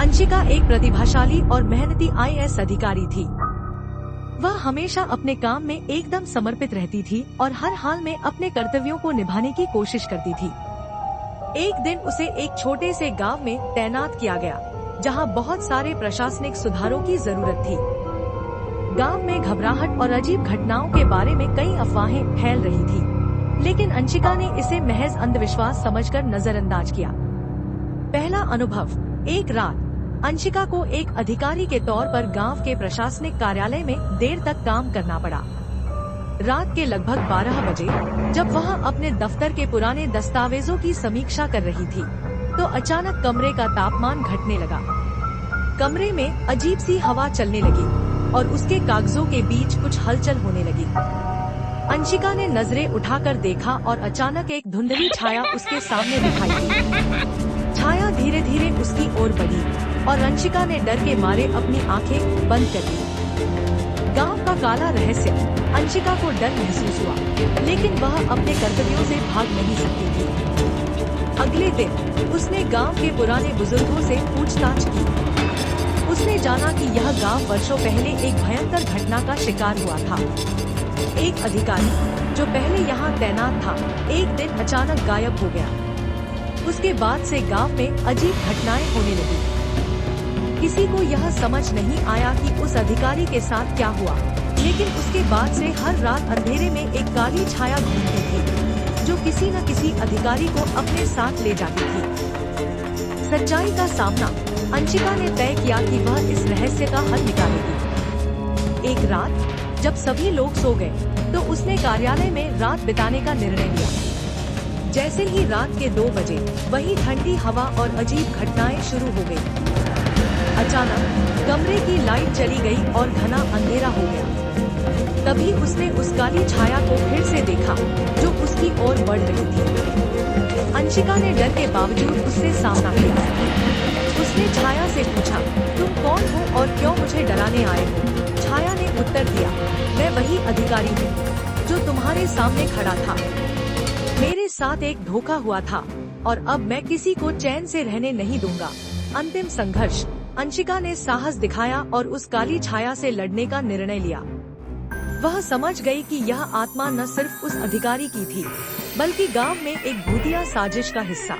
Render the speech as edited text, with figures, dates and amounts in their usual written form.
अंशिका एक प्रतिभाशाली और मेहनती आईएएस अधिकारी थी। वह हमेशा अपने काम में एकदम समर्पित रहती थी और हर हाल में अपने कर्तव्यों को निभाने की कोशिश करती थी। एक दिन उसे एक छोटे से गांव में तैनात किया गया, जहां बहुत सारे प्रशासनिक सुधारों की जरूरत थी। गांव में घबराहट और अजीब घटनाओं के बारे में कई अफवाहें फैल रही थी, लेकिन अंशिका ने इसे महज अंधविश्वास समझकर नजरअंदाज किया। पहला अनुभव। एक रात अंशिका को एक अधिकारी के तौर पर गांव के प्रशासनिक कार्यालय में देर तक काम करना पड़ा। रात के लगभग 12 बजे जब वह अपने दफ्तर के पुराने दस्तावेजों की समीक्षा कर रही थी, तो अचानक कमरे का तापमान घटने लगा। कमरे में अजीब सी हवा चलने लगी और उसके कागजों के बीच कुछ हलचल होने लगी। अंशिका ने नजरें उठाकर देखा और अचानक एक धुंधली छाया उसके सामने दिखाई दी। छाया धीरे धीरे उसकी ओर बढ़ी और अंशिका ने डर के मारे अपनी आंखें बंद कर ली। गांव का काला रहस्य। अंशिका को डर महसूस हुआ, लेकिन वह अपने कर्तव्यों से भाग नहीं सकती थी। अगले दिन उसने गांव के पुराने बुजुर्गों से पूछताछ की। उसने जाना कि यह गांव वर्षों पहले एक भयंकर घटना का शिकार हुआ था। एक अधिकारी जो पहले यहाँ तैनात था, एक दिन अचानक गायब हो गया। उसके बाद से गांव में अजीब घटनाएं होने लगी। किसी को यह समझ नहीं आया कि उस अधिकारी के साथ क्या हुआ, लेकिन उसके बाद से हर रात अंधेरे में एक काली छाया घूमती थी, जो किसी न किसी अधिकारी को अपने साथ ले जाती थी। सच्चाई का सामना। अंशिका ने तय किया कि वह इस रहस्य का हल निकालेगी। एक रात जब सभी लोग सो गए, तो उसने कार्यालय में रात बिताने का निर्णय लिया। जैसे ही रात के 2 बजे वही ठंडी हवा और अजीब घटनाएं शुरू हो गई। अचानक कमरे की लाइट चली गई और घना अंधेरा हो गया। तभी उसने उस काली छाया को फिर से देखा, जो उसकी ओर बढ़ रही थी। अंशिका ने डर के बावजूद उससे सामना किया। उसने छाया से पूछा, तुम कौन हो और क्यों मुझे डराने आए हो? छाया ने उत्तर दिया, मैं वही अधिकारी हूँ जो तुम्हारे सामने खड़ा था। मेरे साथ एक धोखा हुआ था और अब मैं किसी को चैन से रहने नहीं दूंगा। अंतिम संघर्ष। अंशिका ने साहस दिखाया और उस काली छाया से लड़ने का निर्णय लिया। वह समझ गई कि यह आत्मा न सिर्फ उस अधिकारी की थी, बल्कि गांव में एक भूतिया साजिश का हिस्सा।